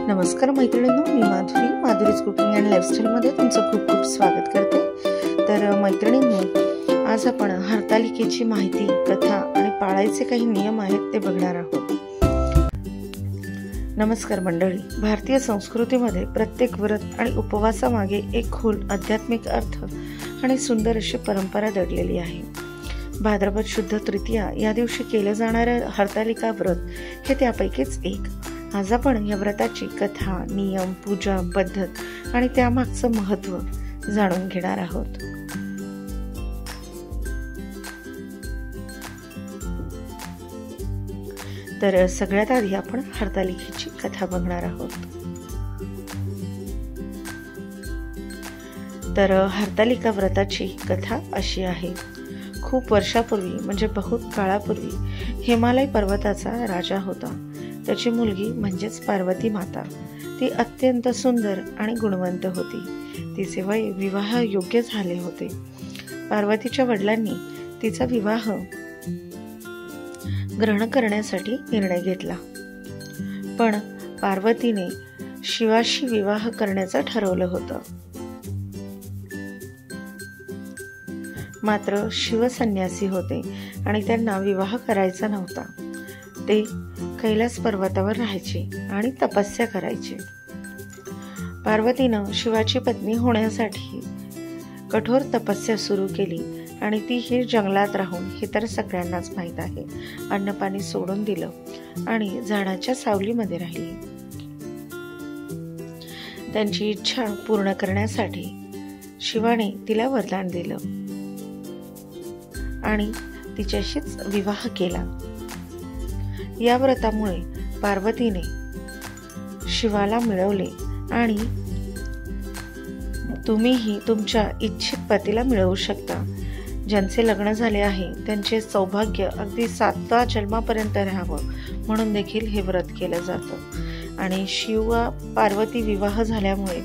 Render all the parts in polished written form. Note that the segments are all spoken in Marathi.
नमस्कार मैत्रिणींनो, मी माधुरीज कुकिंग अँड लाईफस्टाईलमध्ये तुमचं खूप खूप स्वागत करते। तर मैत्रिणींनो, आज आपण हरतालिकेची माहिती, कथा आणि पाळायचे काही नियम आहेत ते बघणार आहोत। नमस्कार मंडळी, भारतीय संस्कृतीमध्ये प्रत्येक व्रत आणि उपवासामागे एक खोल आध्यात्मिक अर्थ आणि सुंदर अशी परंपरा दडलेली आहे। भाद्रपद शुद्ध तृतीया या दिवशी केले जाणारे हरतालिका व्रत हे त्यापैकीच एक। आज आपण या व्रताची कथा, नियम, पूजा पद्धत आणि त्यामागचं महत्त्व जाणून घेणार आहोत। तर सगळ्यात आधी आपण हरतालिकेची कथा बघणार आहोत। तर हरतालिका व्रताची कथा अशी आहे। खूप वर्षापूर्वी म्हणजे बहुत काळापूर्वी हिमालय पर्वताचा राजा होता। त्याची मुलगी म्हणजेच पार्वती माता, ती अत्यंत सुंदर आणि गुणवंत होती। तिचे वय विवाह योग्य झाले होते। पार्वतीच्या वडिलांनी तिचा विवाह ग्रहण करण्यासाठी निर्णय घेतला, पण पार्वतीने शिवाशी विवाह करण्याचं ठरवलं होतं। मात्र शिव संन्यासी होते आणि त्यांना विवाह करायचा नव्हता। ते कैलास पर्वतावर राहायचे आणि तपस्या करायचे। पार्वतीनं शिवाची पत्नी होण्यासाठी कठोर तपस्या सुरू केली आणि ती ही जंगलात राहून, हे तर सगळ्यांनाच माहीत आहे, अन्नपाणी सोडून दिलं आणि झाडाच्या सावलीमध्ये राहिली। त्यांची इच्छा पूर्ण करण्यासाठी शिवाने तिला वरदान दिलं आणि तिच्याशीच विवाह केला। या व्रतामुळे पार्वतीने शिवाला मिळवले आणि तुम्हीही तुमच्या इच्छित पतीला मिळवू शकता। ज्यांचे लग्न झाले आहे त्यांचे सौभाग्य अगदी 7व्या जन्मापर्यंत राहावं म्हणून देखील हे व्रत केलं जातं। आणि शिव पार्वती विवाह झाल्यामुळे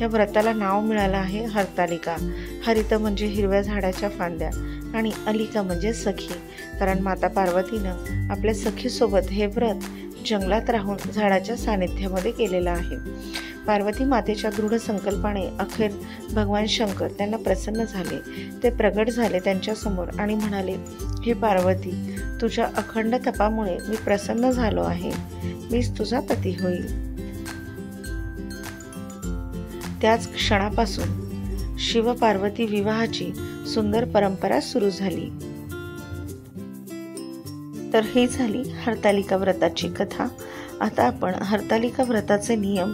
या व्रताला नाव मिळालं आहे हरतालिका। हरित म्हणजे हिरव्या झाडाच्या फांद्या आणि अलिका म्हणजे सखी, कारण माता पार्वतीनं आपल्या सखीसोबत हे व्रत जंगलात राहून झाडाच्या सानिध्यामध्ये केलेलं आहे। पार्वती मातेच्या दृढ संकल्पाने अखेर भगवान शंकर त्यांना प्रसन्न झाले। ते प्रगट झाले त्यांच्यासमोर आणि म्हणाले, हे पार्वती, तुझ्या अखंड तपामुळे मी प्रसन्न झालो आहे, मीच तुझा पती होईल। त्याच क्षणापासून शिव पार्वती विवाहाची सुंदर परंपरा सुरू झाली। तर ही झाली हरतालिका व्रताची कथा। आता आपण हरतालिका व्रताचे नियम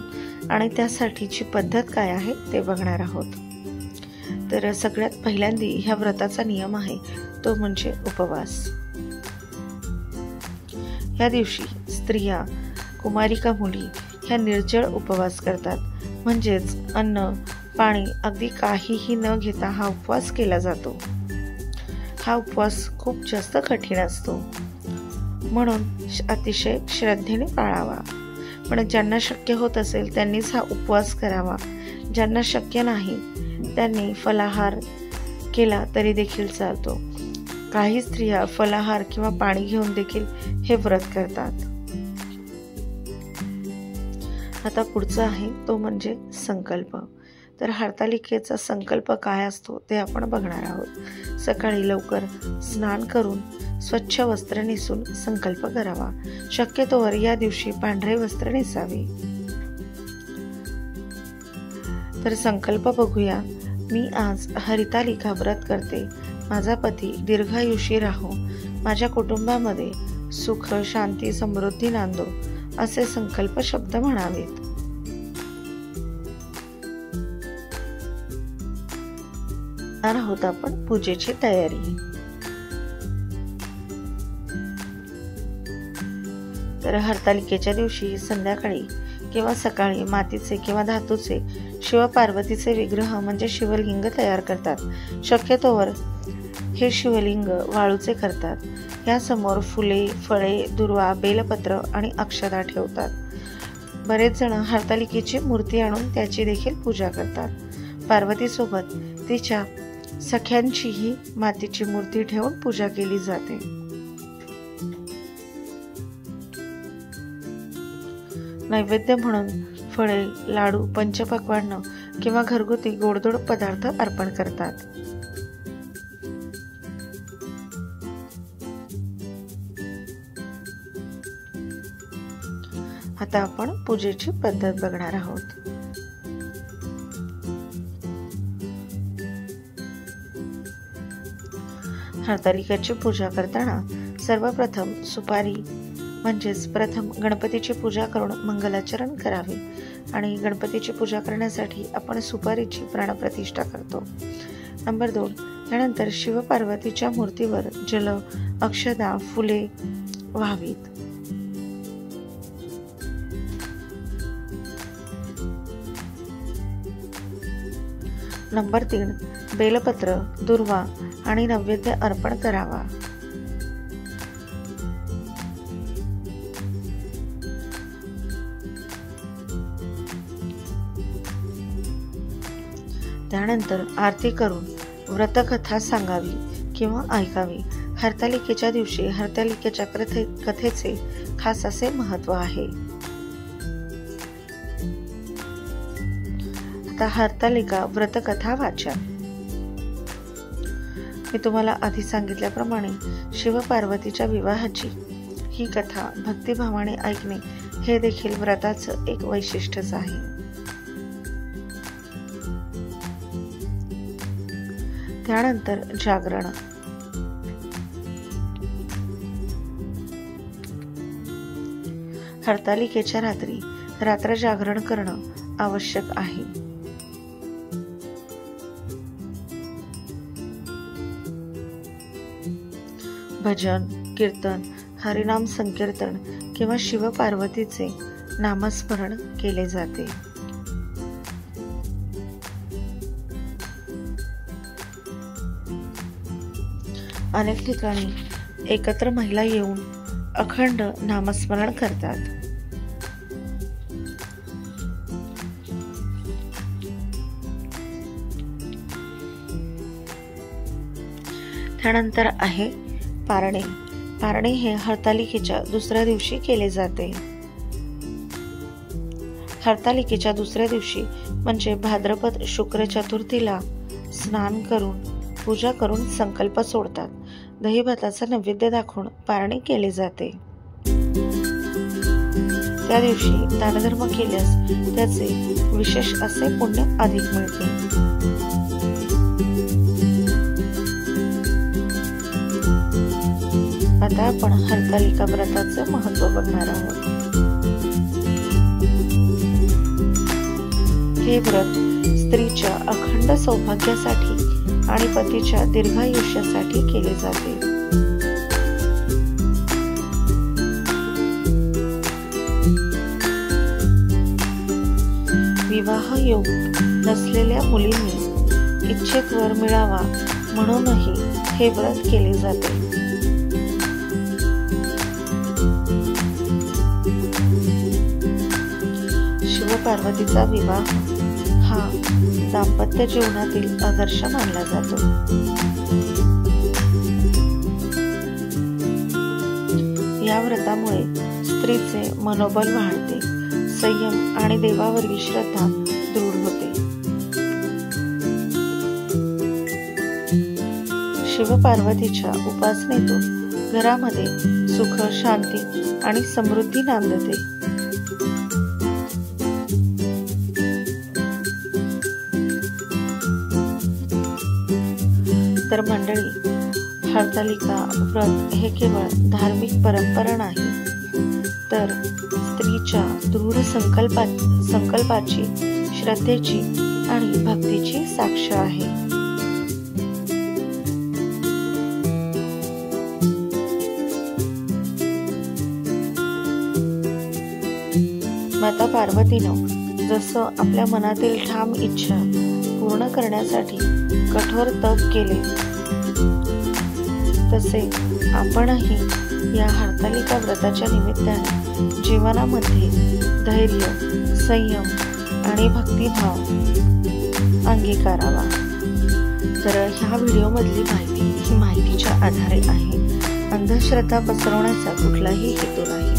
आणि त्यासाठीची पद्धत काय आहे ते बघणार आहोत। तर सगळ्यात पहिल्यांदा ह्या व्रताचा नियम आहे तो म्हणजे उपवास। या दिवशी स्त्रिया, कुमारिका मुली ह्या निर्जळ उपवास करतात, म्हणजेच अन्न पाणी अगदी काहीही न घेता हा उपवास केला जातो। हा उपवास खूप जास्त कठीण असतो, म्हणून अतिशय श्रद्धेने पाळावा। पण ज्यांना शक्य होत असेल त्यांनीच हा उपवास करावा। ज्यांना शक्य नाही त्यांनी फलाहार केला तरी देखील चालतो। काही स्त्रिया फलाहार किंवा पाणी घेऊन देखील हे व्रत करतात। आता पुढचा आहे तो म्हणजे संकल्प। तर हरतालिकेचा संकल्प काय असतो ते आपण बघणार आहोत। सकाळी लवकर स्नान करून स्वच्छ वस्त्र नेसून संकल्प करावा। शक्यतोवर या दिवशी पांढरे वस्त्र नेसावे। तर संकल्प बघूया। मी आज हरतालिका व्रत करते, माझा पती दीर्घायुषी राहो, माझ्या कुटुंबामध्ये सुख शांती समृद्धी नांदो, असे संकल्प शब्द म्हणावेत। आहोत आपण पूजेची तयारी। तर हरतालिकेच्या दिवशी संध्याकाळी किंवा सकाळी मातीचे किंवा धातूचे शिव पार्वतीचे विग्रह म्हणजे शिवलिंग तयार करतात। शक्यतोवर हे शिवलिंग वाळूचे करतात। यासमोर फुले, फळे, दुर्वा, बेलपत्र आणि अक्षता ठेवतात। बरेच जण हरतालिकेची मूर्ती आणून त्याची देखील पूजा करतात। पार्वतीसोबत तिच्या सख्यांचीही मातीची मूर्ती ठेवून पूजा केली जाते। नैवेद्य म्हणून फळे, लाडू, पंचपक्वान्न किंवा घरगुती गोडधोड पदार्थ अर्पण करतात. आता आपण पूजेची पद्धत बघणार आहोत. हरतालिकेची पूजा करताना सर्वप्रथम सुपारी म्हणजेच प्रथम गणपतीची पूजा करून मंगलाचरण करावे आणि गणपतीची पूजा करण्यासाठी आपण सुपारीची प्राणप्रतिष्ठा करतो. नंबर 2, त्यानंतर शिवपार्वतीच्या मूर्तीवर जल, अक्षदा, फुले व्हावीत. नंबर 3, बेलपत्र, दुर्वा आणि नैवेद्य अर्पण करावा. त्यानंतर आरती करून व्रतकथा सांगावी किंवा ऐकावी. हरतालिकेच्या दिवशी हरतालिकेच्या कथेचे खास असे महत्त्व आहे. आता हरतालिका व्रतकथा वाचन. मी तुम्हाला आधी सांगितल्याप्रमाणे शिवपार्वतीच्या विवाहाची ही कथा भक्तिभावाने ऐकणे हे देखील व्रताचं एक वैशिष्ट्यच आहे. त्यानंतर जागरण. हरतालिकेच्या रात्री रात्र जागरण करणं आवश्यक आहे. भजन, कीर्तन, हरिनाम संकीर्तन किंवा शिवपार्वतीचे नामस्मरण केले जाते. अनेक ठिकाणी एकत्र महिला येऊन अखंड नामस्मरण करतात. त्यानंतर आहे पारणे. पारणे हे हरतालिकेच्या दुसऱ्या दिवशी केले जाते. हरतालिकेच्या दुसऱ्या दिवशी म्हणजे भाद्रपद शुक्र चतुर्थीला स्नान करून पूजा करून संकल्प सोडतात. दही भाताचा नैवेद्य दाखवून पारणे केले जाते. त्या दिवशी दानधर्म केल्यास त्याचे विशेष असे पुण्य अधिक मिळते. आता आपण हरतालिका व्रताचे महत्त्व बघणार आहोत. हे व्रत स्त्रीच्या अखंड सौभाग्यासाठी आणि पतीच्या दीर्घायुष्यासाठी केले जाते. विवाह योग नसलेल्या मुलींनी इच्छित वर मिळावा म्हणूनही हे व्रत केले जाते. शिवपार्वतीचा विवाह हा दाम्पत्य जीवनातील आदर्श मानला जातो. या व्रतामुळे स्त्रीचे मनोबल वाढते, संयम आणि देवावरील श्रद्धा दृढ होते. शिवपार्वतीच्या उपासनेतून घरामध्ये सुख, शांती आणि समृद्धी नांदते. तर मंडळी, हरतालिका व्रत हे केवळ धार्मिक परंपरा नाही, तर स्त्रीच्या दृढ संकल्पाची, श्रद्धेची आणि भक्तीची साक्ष आहे. माता पार्वतीनं जसं आपल्या मनातील ठाम इच्छा पूर्ण करण्यासाठी कठोर तप केले, तसे आपणही या हरतालिका व्रताच्या निमित्ताने जीवनामध्ये धैर्य, संयम आणि भक्तिभाव अंगीकारावा. तर ह्या व्हिडिओमधली माहिती ही माहितीच्या आधारे आहे, अंधश्रद्धा पसरवण्याचा कुठलाही हेतू नाही.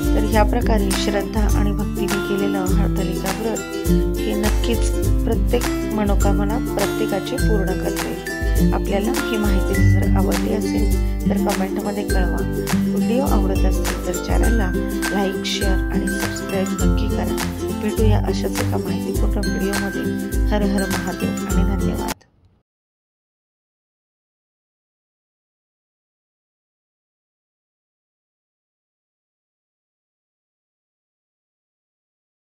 तर तर ह्या प्रकारे श्रद्धा आणि भक्तीने केलेलं हरतालिका व्रत हे नक्कीच प्रत्येक मनोकामना प्रत्येकाची पूर्ण करते। आपल्याला ही माहिती जर आवडली असेल तर कमेंटमध्ये कळवा। व्हिडिओ आवडत असतील तर चॅनलला लाईक, शेअर आणि सबस्क्राईब नक्की करा। भेटूया अशाच एका माहितीपूर्ण व्हिडिओमध्ये। हर हर महादेव आणि धन्यवाद।